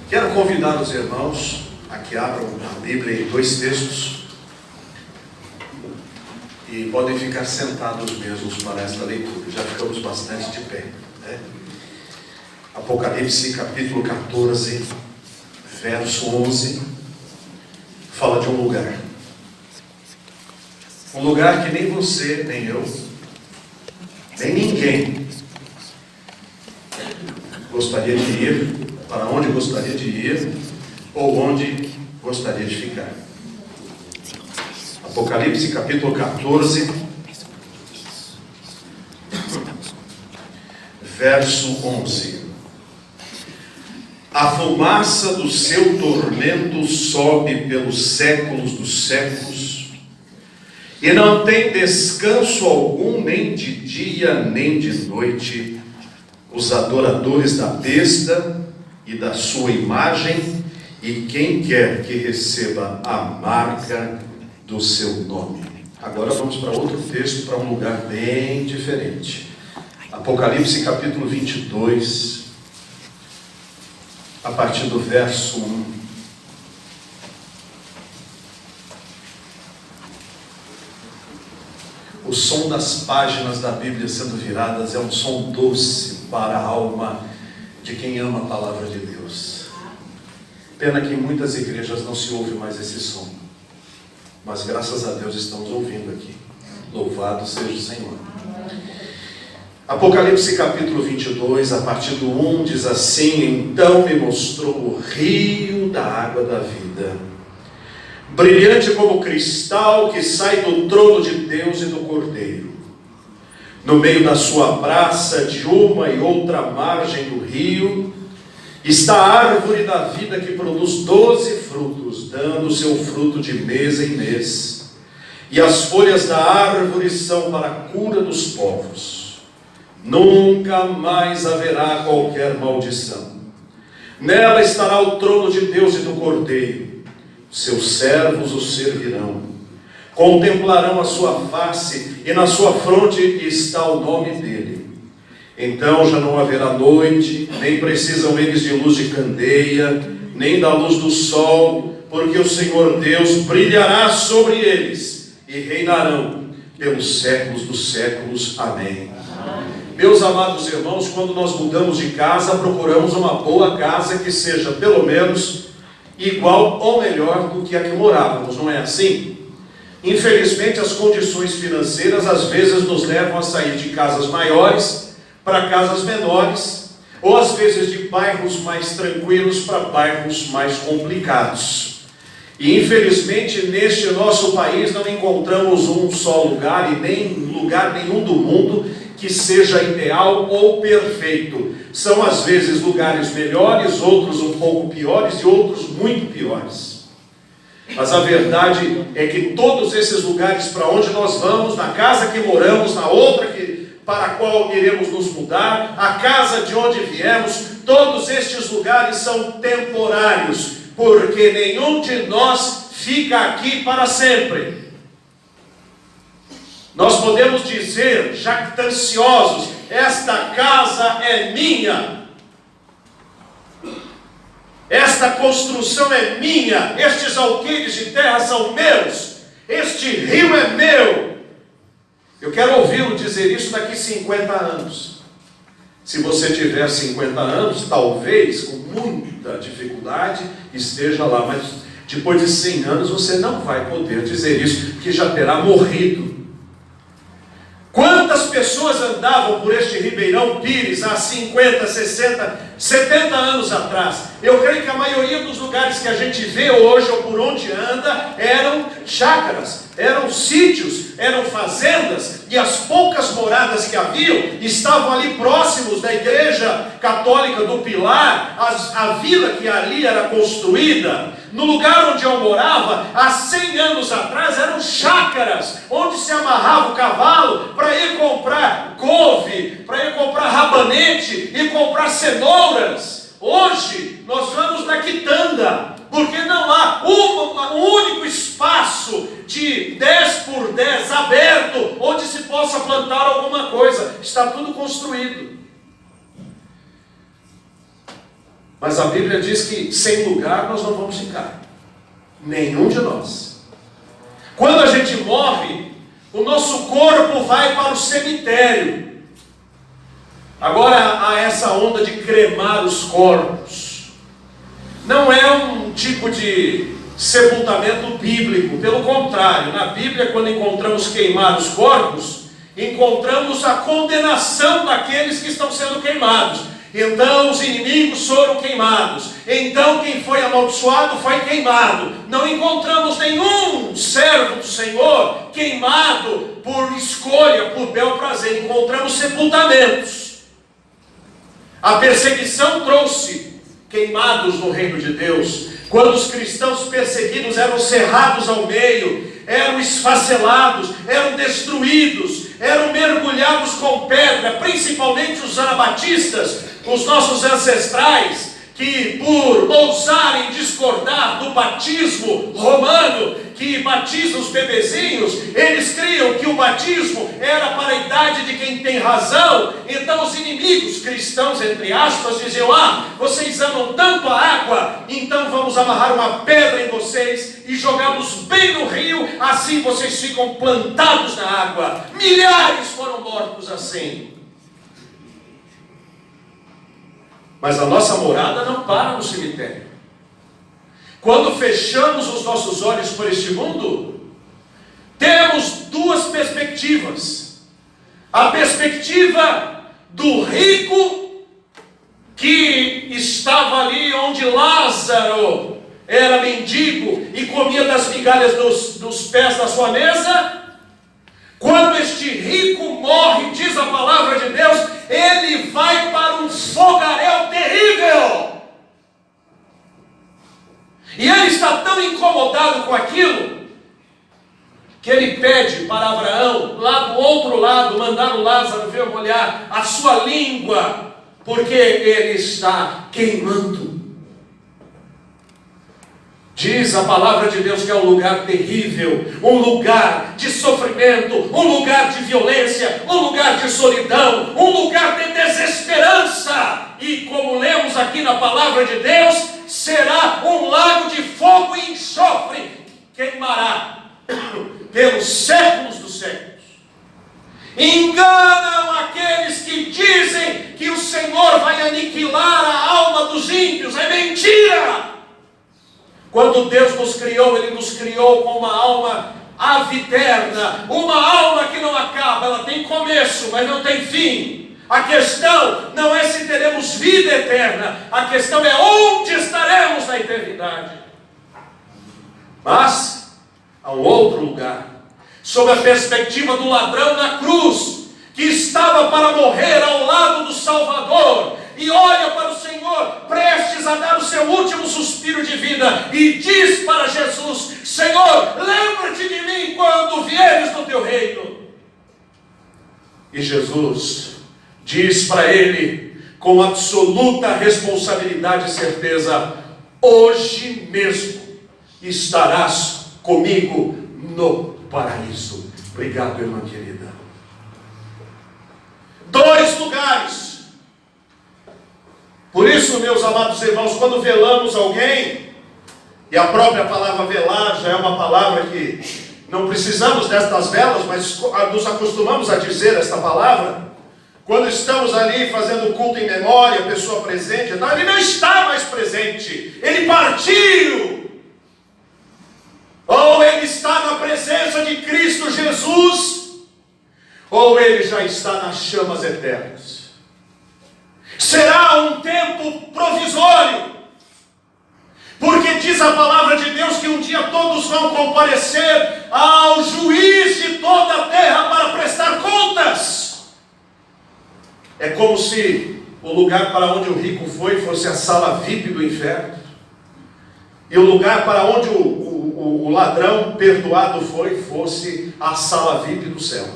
Quero convidar os irmãos a que abram a Bíblia em dois textos e podem ficar sentados mesmos para esta leitura. Já ficamos bastante de pé, né? Apocalipse capítulo 14, verso 11, fala de um lugar. Um lugar que nem você, nem eu, nem ninguém gostaria de ir, para onde gostaria de ir, ou onde gostaria de ficar. Apocalipse capítulo 14, verso 11. A fumaça do seu tormento sobe pelos séculos dos séculos, e não tem descanso algum, nem de dia, nem de noite, os adoradores da besta e da sua imagem, e quem quer que receba a marca do seu nome. Agora vamos para outro texto, para um lugar bem diferente. Apocalipse capítulo 22, a partir do verso 1. O som das páginas da Bíblia sendo viradas é um som doce para a alma de quem ama a palavra de Deus. Pena que em muitas igrejas não se ouve mais esse som, mas graças a Deus estamos ouvindo aqui. Louvado seja o Senhor. Apocalipse capítulo 22, a partir do 1, diz assim: Então me mostrou o rio da água da vida, brilhante como cristal, que sai do trono de Deus e do Cordeiro. No meio da sua praça, de uma e outra margem do rio, está a árvore da vida, que produz 12 frutos, dando seu fruto de mês em mês. E as folhas da árvore são para a cura dos povos. Nunca mais haverá qualquer maldição. Nela estará o trono de Deus e do Cordeiro. Seus servos o servirão. Contemplarão a sua face, e na sua fronte está o nome dele. Então já não haverá noite, nem precisam eles de luz de candeia, nem da luz do sol, porque o Senhor Deus brilhará sobre eles, e reinarão pelos séculos dos séculos. Amém. Meus amados irmãos, quando nós mudamos de casa, procuramos uma boa casa que seja pelo menos igual ou melhor do que a que morávamos, não é assim? Infelizmente, as condições financeiras às vezes nos levam a sair de casas maiores para casas menores, ou às vezes de bairros mais tranquilos para bairros mais complicados. E infelizmente neste nosso país não encontramos um só lugar, e nem lugar nenhum do mundo que seja ideal ou perfeito. São às vezes lugares melhores, outros um pouco piores e outros muito piores. Mas a verdade é que todos esses lugares para onde nós vamos, na casa que moramos, na outra para a qual iremos nos mudar, a casa de onde viemos, todos estes lugares são temporários, porque nenhum de nós fica aqui para sempre. Nós podemos dizer, jactanciosos: esta casa é minha, esta construção é minha, estes alqueires de terra são meus, este rio é meu. Eu quero ouvi-lo dizer isso daqui 50 anos. Se você tiver 50 anos, talvez com muita dificuldade esteja lá, mas depois de 100 anos você não vai poder dizer isso, porque já terá morrido. Quantas pessoas andavam por este Ribeirão Pires há 50, 60, 70 anos atrás? Eu creio que a maioria dos lugares que a gente vê hoje, ou por onde anda, eram chácaras, eram sítios, eram fazendas, e as poucas moradas que haviam estavam ali próximos da igreja católica do Pilar, a vila que ali era construída. No lugar onde eu morava, há 100 anos atrás, eram chácaras, onde se amarrava o cavalo para ir comprar couve, para ir comprar rabanete e comprar cenouras. Hoje, nós vamos na quitanda, porque não há um único espaço de 10 por 10 aberto, onde se possa plantar alguma coisa. Está tudo construído. Mas a Bíblia diz que sem lugar nós não vamos ficar. Nenhum de nós. Quando a gente morre, o nosso corpo vai para o cemitério. Agora há essa onda de cremar os corpos. Não é um tipo de sepultamento bíblico. Pelo contrário, na Bíblia, quando encontramos queimar os corpos, encontramos a condenação daqueles que estão sendo queimados. Então os inimigos foram queimados. Então quem foi amaldiçoado foi queimado. Não encontramos nenhum servo do Senhor queimado por escolha, por bel prazer. Encontramos sepultamentos. A perseguição trouxe queimados no reino de Deus. Quando os cristãos perseguidos eram cerrados ao meio, eram esfacelados, eram destruídos, eram mergulhados com pedra, principalmente os anabatistas, os nossos ancestrais, que por ousarem discordar do batismo romano, que batiza os bebezinhos, eles criam que o batismo era para a idade de quem tem razão. Então os inimigos cristãos, entre aspas, diziam: vocês amam tanto a água, então vamos amarrar uma pedra em vocês e jogá-los bem no rio, assim vocês ficam plantados na água. Milhares foram mortos assim. Mas a nossa morada não para no cemitério. Quando fechamos os nossos olhos por este mundo, temos duas perspectivas. A perspectiva do rico que estava ali onde Lázaro era mendigo e comia das migalhas dos pés da sua mesa. Quando este rico morre, diz a palavra de Deus, ele vai para um fogaréu terrível. E ele está tão incomodado com aquilo, que ele pede para Abraão, lá do outro lado, mandar o Lázaro vir molhar a sua língua, porque ele está queimando. Diz a palavra de Deus que é um lugar terrível, um lugar de sofrimento, um lugar de violência, um lugar de solidão, um lugar de desesperança. E como lemos aqui na palavra de Deus, será um lago de fogo e enxofre, queimará pelos séculos dos séculos. Enganam aqueles que dizem que o Senhor vai aniquilar a alma dos ímpios. É mentira! Quando Deus nos criou, Ele nos criou com uma alma aviterna, uma alma que não acaba. Ela tem começo, mas não tem fim. A questão não é se teremos vida eterna, a questão é onde estaremos na eternidade. Mas há um outro lugar, sob a perspectiva do ladrão na cruz, que estava para morrer ao lado do Salvador, e olha para o Senhor, prestes a dar o seu último suspiro de vida, e diz para Jesus: Senhor, lembra-te de mim quando vieres no teu reino. E Jesus diz para ele, com absoluta responsabilidade e certeza: hoje mesmo estarás comigo no paraíso. Obrigado, irmã querida. Dois lugares. Por isso, meus amados irmãos, quando velamos alguém, e a própria palavra velar já é uma palavra que não precisamos destas velas, mas nos acostumamos a dizer esta palavra. Quando estamos ali fazendo culto em memória, a pessoa presente, então ele não está mais presente, ele partiu. Ou ele está na presença de Cristo Jesus, ou ele já está nas chamas eternas. Será um tempo provisório, porque diz a palavra de Deus que um dia todos vão comparecer ao juiz de toda a terra para prestar contas. É como se o lugar para onde o rico foi fosse a sala VIP do inferno, e o lugar para onde o ladrão perdoado fosse a sala VIP do céu.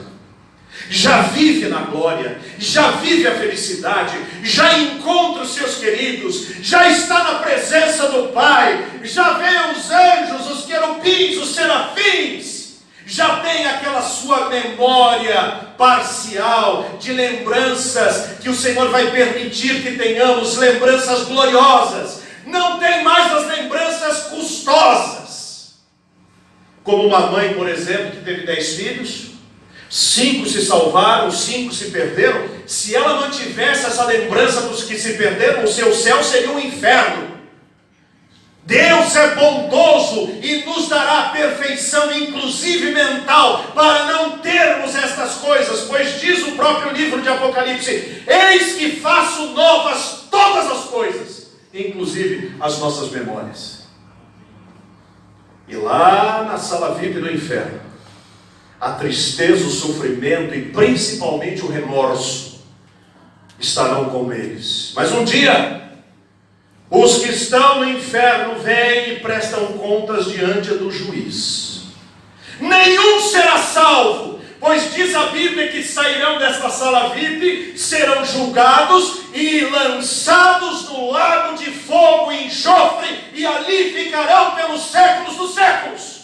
Já vive na glória, já vive a felicidade, já encontra os seus queridos, já está na presença do Pai, já vê os anjos, os querubins, os serafins, já tem aquela sua memória parcial de lembranças que o Senhor vai permitir que tenhamos, lembranças gloriosas. Não tem mais as lembranças custosas. Como uma mãe, por exemplo, que teve 10 filhos, 5 se salvaram, 5 se perderam. Se ela mantivesse essa lembrança dos que se perderam, o seu céu seria um inferno. Deus é bondoso e nos dará perfeição, inclusive mental, para não termos estas coisas, pois diz o próprio livro de Apocalipse: eis que faço novas todas as coisas, inclusive as nossas memórias. E lá na sala VIP do inferno, a tristeza, o sofrimento e principalmente o remorso estarão com eles. Mas um dia, os que estão no inferno vêm e prestam contas diante do juiz. Nenhum será salvo, pois diz a Bíblia que sairão desta sala VIP, serão julgados e lançados no lago de fogo e enxofre, e ali ficarão pelos séculos dos séculos.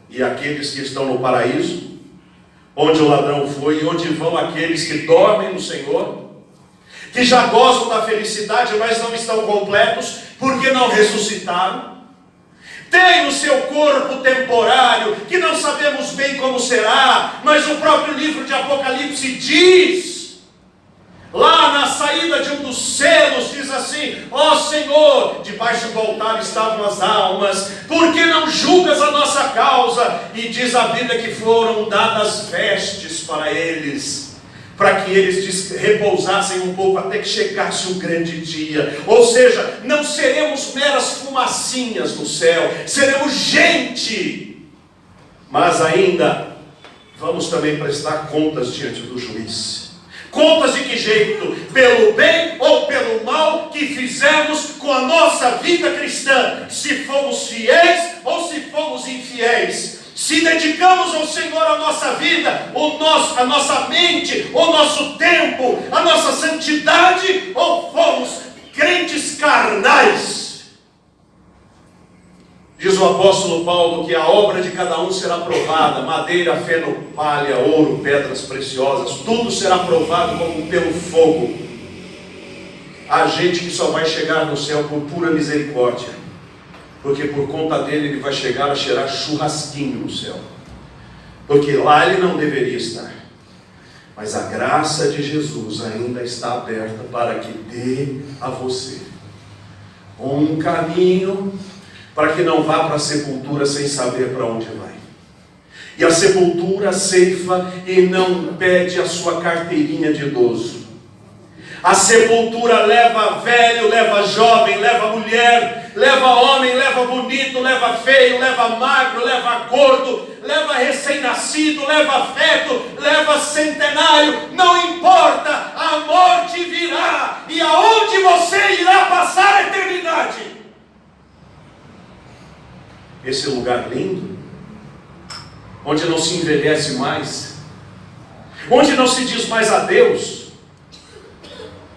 E aqueles que estão no paraíso, onde o ladrão foi, e onde vão aqueles que dormem no Senhor, que já gozam da felicidade, mas não estão completos, porque não ressuscitaram. Tem o seu corpo temporário, que não sabemos bem como será, mas o próprio livro de Apocalipse diz, lá na saída de um dos selos, diz assim: ó Senhor, debaixo do altar estavam as almas, por que não julgas a nossa causa? E diz a Bíblia que foram dadas vestes para eles, para que eles repousassem um pouco até que chegasse o grande dia. Ou seja, não seremos meras fumacinhas no céu, seremos gente. Mas ainda vamos também prestar contas diante do juiz. Contas de que jeito? Pelo bem ou pelo mal que fizemos com a nossa vida cristã. Se fomos fiéis ou se fomos infiéis. Se dedicamos ao Senhor a nossa vida, a nossa mente, o nosso tempo, a nossa santidade, ou fomos crentes carnais. Diz o apóstolo Paulo que a obra de cada um será provada: madeira, feno, palha, ouro, pedras preciosas, tudo será provado como pelo fogo. Há gente que só vai chegar no céu por pura misericórdia, porque por conta dele ele vai chegar a cheirar churrasquinho no céu, porque lá ele não deveria estar. Mas a graça de Jesus ainda está aberta para que dê a você um caminho, para que não vá para a sepultura sem saber para onde vai. E a sepultura ceifa e não pede a sua carteirinha de idoso. A sepultura leva velho, leva jovem, leva mulher, leva homem, leva bonito, leva feio, leva magro, leva gordo, leva recém-nascido, leva feto, leva centenário. Não importa, a morte virá. E aonde você irá passar a eternidade? Esse lugar lindo, onde não se envelhece mais, onde não se diz mais adeus.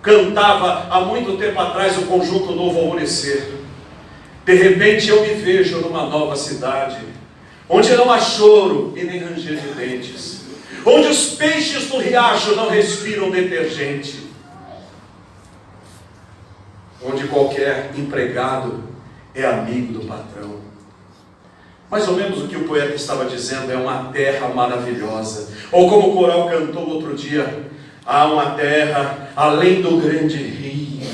Cantava há muito tempo atrás o conjunto Novo Alvorecer. De repente eu me vejo numa nova cidade, onde não há choro e nem ranger de dentes, onde os peixes do riacho não respiram detergente, onde qualquer empregado é amigo do patrão. Mais ou menos o que o poeta estava dizendo: é uma terra maravilhosa. Ou como o coral cantou outro dia: há uma terra além do grande rio,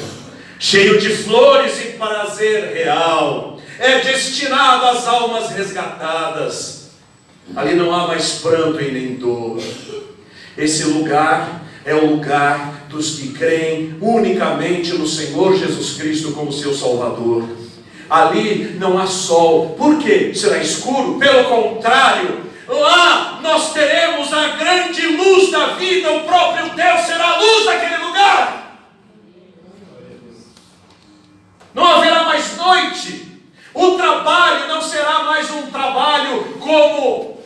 cheio de flores e prazer real, é destinado às almas resgatadas. Ali não há mais pranto e nem dor. Esse lugar é o lugar dos que creem unicamente no Senhor Jesus Cristo como seu Salvador. Ali não há sol. Por quê? Será escuro? Pelo contrário, lá nós teremos a grande luz da vida. O próprio Deus será a luz daquele lugar. Não haverá mais noite. O trabalho não será mais um trabalho como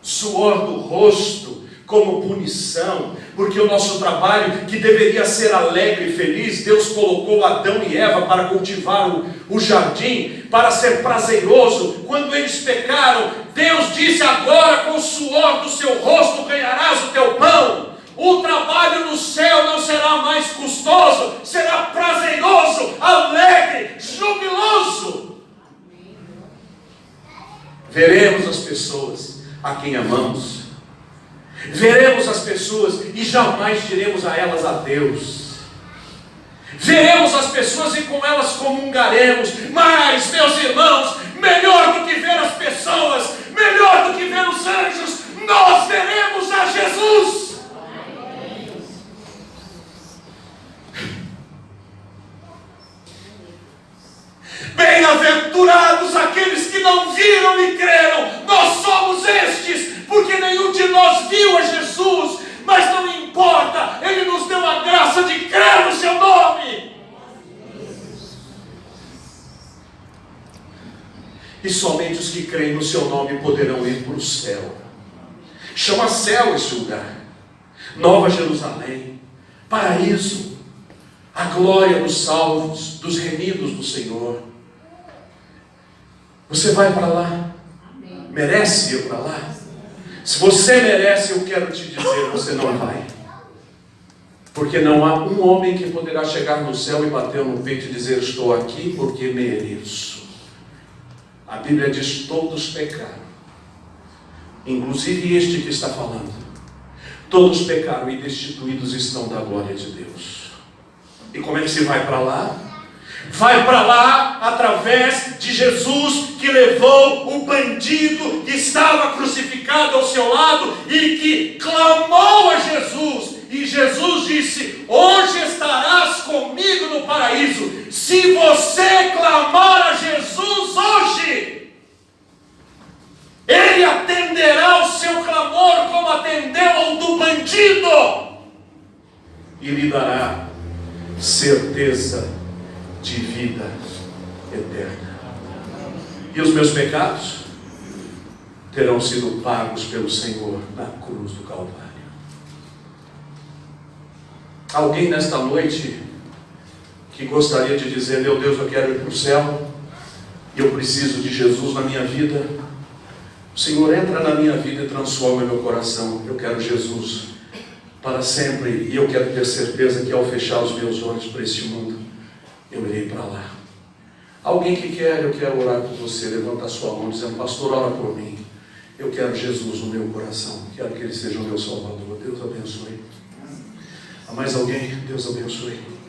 suor do rosto, como punição, porque o nosso trabalho, que deveria ser alegre e feliz, Deus colocou Adão e Eva para cultivar o jardim, para ser prazeroso. Quando eles pecaram, Deus disse: agora com o suor do seu rosto ganharás o teu pão. O trabalho no céu não será mais custoso, será prazeroso, alegre, jubiloso. Veremos as pessoas a quem amamos, veremos as pessoas e jamais diremos a elas adeus. Veremos as pessoas e com elas comungaremos. Mas, meus irmãos, melhor do que ver as pessoas, melhor do que ver os anjos, nós veremos a Jesus. Bem-aventurados aqueles que não viram e creram. Nós somos estes, porque nenhum de nós viu a Jesus, mas não importa, Ele nos deu a graça de crer no seu nome. E somente os que creem no seu nome poderão ir para o céu. Chama céu esse lugar. Nova Jerusalém, paraíso, a glória dos salvos, dos remidos do Senhor. Você vai para lá? Merece ir para lá? Se você merece, eu quero te dizer, você não vai. Porque não há um homem que poderá chegar no céu e bater no peito e dizer: estou aqui porque mereço. A Bíblia diz: todos pecaram, inclusive este que está falando. Todos pecaram e destituídos estão da glória de Deus. E como é que se vai para lá? Vai para lá através de Jesus, que levou o bandido que estava crucificado ao seu lado e que clamou a Jesus. E Jesus disse: hoje estarás comigo no paraíso. Se você clamar a Jesus hoje, Ele atenderá o seu clamor como atendeu ao do bandido, e lhe dará certeza de vida eterna. E os meus pecados terão sido pagos pelo Senhor na cruz do Calvário. Alguém nesta noite que gostaria de dizer: meu Deus, eu quero ir para o céu, eu preciso de Jesus na minha vida. O Senhor entra na minha vida e transforma meu coração. Eu quero Jesus para sempre, e eu quero ter certeza que ao fechar os meus olhos para este mundo, eu irei para lá. Alguém que quer, eu quero orar por você. Levanta a sua mão dizendo: pastor, ora por mim. Eu quero Jesus no meu coração. Quero que Ele seja o meu Salvador. Deus abençoe. Há mais alguém? Deus abençoe.